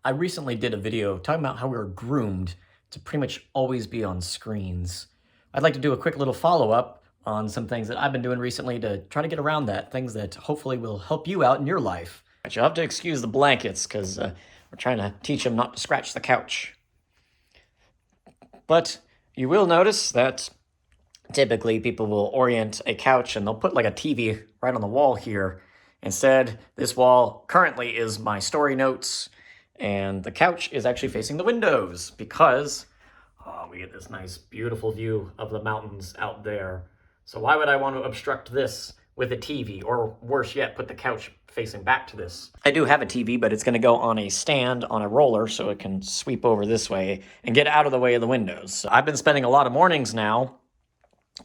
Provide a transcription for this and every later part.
I recently did a video talking about how we were groomed to pretty much always be on screens. I'd like to do a quick little follow-up on some things that I've been doing recently to try to get around that, things that hopefully will help you out in your life. But you'll have to excuse the blankets because we're trying to teach them not to scratch the couch. But you will notice that typically people will orient a couch and they'll put like a TV right on the wall here. Instead, this wall currently is my story notes, and the couch is actually facing the windows because we get this nice, beautiful view of the mountains out there. So why would I want to obstruct this with a TV? Or worse yet, put the couch facing back to this? I do have a TV, but it's going to go on a stand on a roller so it can sweep over this way and get out of the way of the windows. So I've been spending a lot of mornings now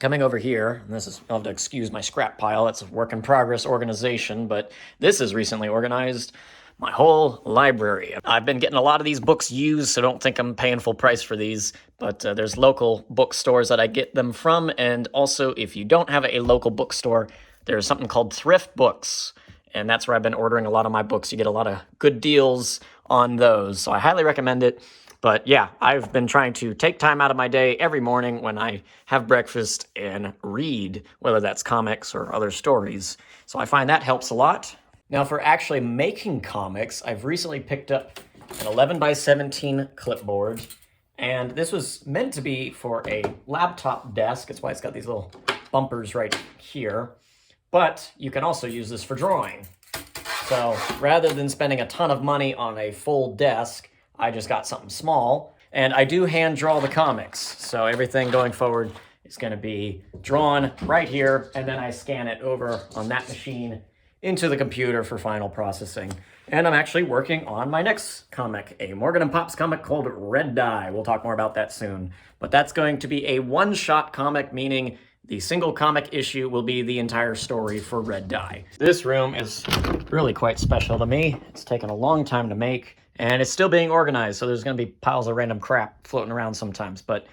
coming over here, and I'll have to excuse my scrap pile, it's a work in progress organization, but this is recently organized my whole library. I've been getting a lot of these books used, so don't think I'm paying full price for these, but there's local bookstores that I get them from, and also if you don't have a local bookstore, there's something called thrift books, and that's where I've been ordering a lot of my books. You get a lot of good deals on those, so I highly recommend it. But yeah, I've been trying to take time out of my day every morning when I have breakfast and read, whether that's comics or other stories. So I find that helps a lot. Now for actually making comics, I've recently picked up an 11 by 17 clipboard, and this was meant to be for a laptop desk. That's why it's got these little bumpers right here. But you can also use this for drawing. So rather than spending a ton of money on a full desk, I just got something small, and I do hand draw the comics. So everything going forward is going to be drawn right here, and then I scan it over on that machine into the computer for final processing. And I'm actually working on my next comic, a Morgan & Pops comic called Red Dye. We'll talk more about that soon. But that's going to be a one-shot comic, meaning the single comic issue will be the entire story for Red Dye. This room is really quite special to me. It's taken a long time to make, and it's still being organized, so there's going to be piles of random crap floating around sometimes. But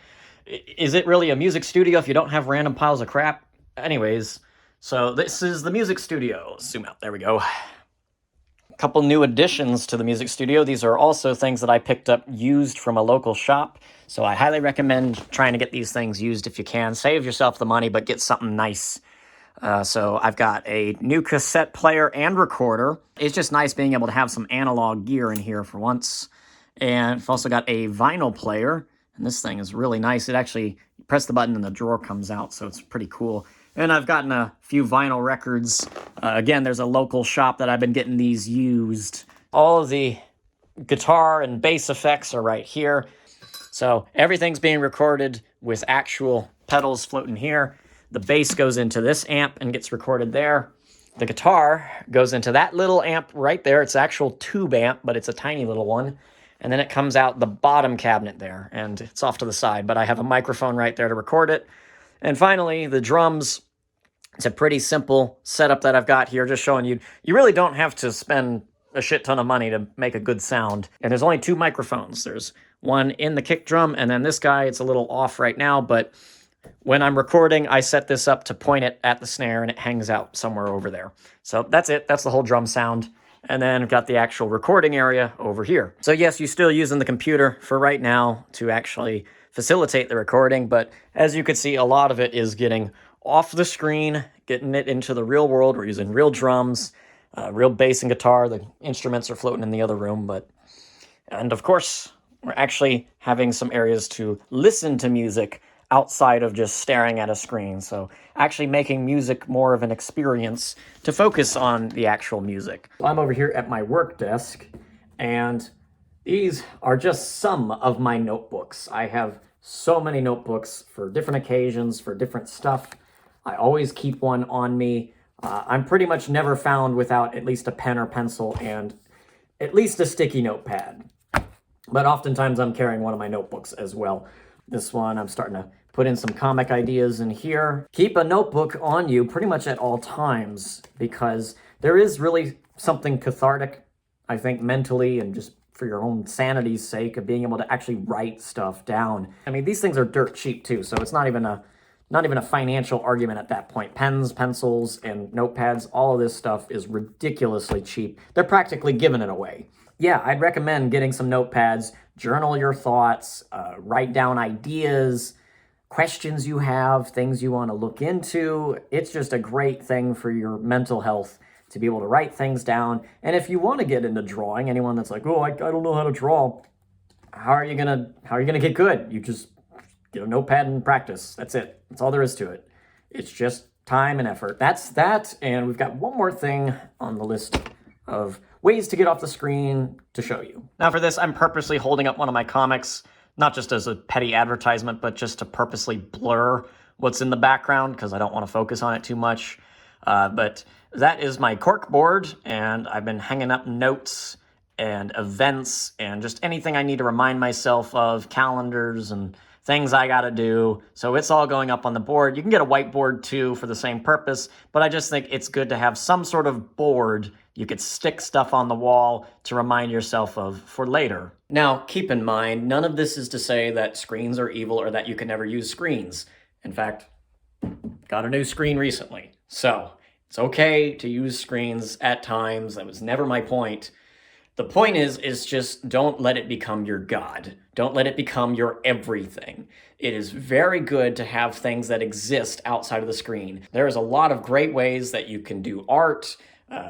is it really a music studio if you don't have random piles of crap? Anyways, so this is the music studio. Zoom out, there we go. A couple new additions to the music studio. These are also things that I picked up used from a local shop. So I highly recommend trying to get these things used if you can. Save yourself the money, but get something nice. So I've got a new cassette player and recorder. It's just nice being able to have some analog gear in here for once. And I've also got a vinyl player. And this thing is really nice. It actually, you press the button and the drawer comes out, so it's pretty cool. And I've gotten a few vinyl records. Again, there's a local shop that I've been getting these used. All of the guitar and bass effects are right here. So everything's being recorded with actual pedals floating here. The bass goes into this amp and gets recorded there. The guitar goes into that little amp right there. It's actual tube amp, but it's a tiny little one. And then it comes out the bottom cabinet there, and it's off to the side, but I have a microphone right there to record it. And finally, the drums. It's a pretty simple setup that I've got here, just showing you. You really don't have to spend a shit ton of money to make a good sound. And there's only two microphones. There's one in the kick drum, and then this guy, it's a little off right now, but when I'm recording, I set this up to point it at the snare, and it hangs out somewhere over there. So that's it. That's the whole drum sound. And then I've got the actual recording area over here. So yes, you're still using the computer for right now to actually facilitate the recording, but as you can see, a lot of it is getting off the screen, getting it into the real world. We're using real drums, real bass and guitar. The instruments are floating in the other room, and of course, we're actually having some areas to listen to music outside of just staring at a screen. So actually making music more of an experience to focus on the actual music. I'm over here at my work desk, and these are just some of my notebooks. I have so many notebooks for different occasions, for different stuff. I always keep one on me. I'm pretty much never found without at least a pen or pencil and at least a sticky notepad. But oftentimes I'm carrying one of my notebooks as well. This one, I'm starting to put in some comic ideas in here. Keep a notebook on you pretty much at all times, because there is really something cathartic, I think, mentally and just for your own sanity's sake, of being able to actually write stuff down. I mean, these things are dirt cheap too, so it's not even a financial argument at that point. Pens, pencils, and notepads, all of this stuff is ridiculously cheap. They're practically giving it away. yeah, I'd recommend getting some notepads, journal your thoughts, write down ideas, questions you have, things you want to look into. It's just a great thing for your mental health to be able to write things down. And if you want to get into drawing, anyone that's like, oh, I don't know how to draw, how are you gonna get good? You just get a notepad and practice. That's it. That's all there is to it. It's just time and effort. That's that. And we've got one more thing on the list of ways to get off the screen to show you. Now for this, I'm purposely holding up one of my comics, not just as a petty advertisement, but just to purposely blur what's in the background because I don't want to focus on it too much. But that is my cork board, and I've been hanging up notes and events and just anything I need to remind myself of, calendars and things I gotta do. So it's all going up on the board. You can get a whiteboard too for the same purpose, but I just think it's good to have some sort of board you could stick stuff on the wall to remind yourself of for later. Now, keep in mind, none of this is to say that screens are evil or that you can never use screens. In fact, got a new screen recently. So it's okay to use screens at times. That was never my point. The point is just don't let it become your God. Don't let it become your everything. It is very good to have things that exist outside of the screen. There is a lot of great ways that you can do art,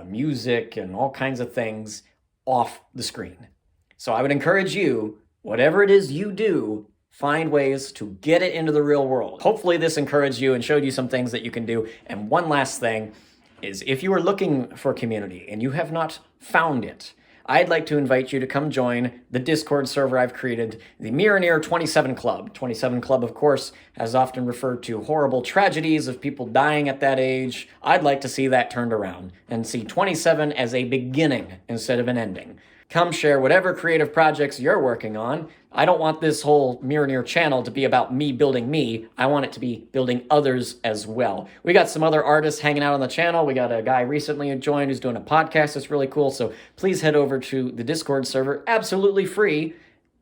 music, and all kinds of things off the screen. So I would encourage you, whatever it is you do, find ways to get it into the real world. Hopefully this encouraged you and showed you some things that you can do. And one last thing is if you are looking for community and you have not found it, I'd like to invite you to come join the Discord server I've created, the Mirror Near 27 Club. 27 Club, of course, has often referred to horrible tragedies of people dying at that age. I'd like to see that turned around and see 27 as a beginning instead of an ending. Come share whatever creative projects you're working on. I don't want this whole Mirror Near channel to be about me building me. I want it to be building others as well. We got some other artists hanging out on the channel. We got a guy recently who joined who's doing a podcast that's really cool. So please head over to the Discord server, absolutely free,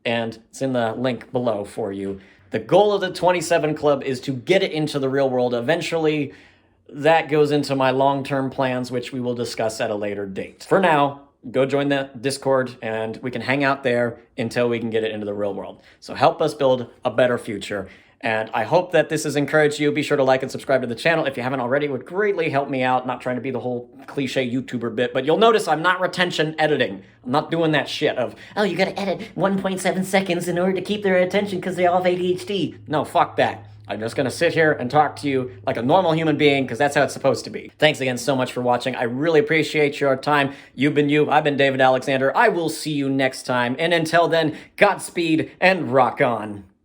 and it's in the link below for you. The goal of the 27 Club is to get it into the real world eventually. That goes into my long-term plans, which we will discuss at a later date. For now, go join the Discord and we can hang out there until we can get it into the real world. So help us build a better future. And I hope that this has encouraged you. Be sure to like and subscribe to the channel if you haven't already. It would greatly help me out. Not trying to be the whole cliche YouTuber bit, but you'll notice I'm not retention editing. I'm not doing that shit of, oh, you gotta edit 1.7 seconds in order to keep their attention because they all have ADHD. No, fuck that. I'm just going to sit here and talk to you like a normal human being because that's how it's supposed to be. Thanks again so much for watching. I really appreciate your time. You've been you. I've been David Alexander. I will see you next time. And until then, Godspeed and rock on.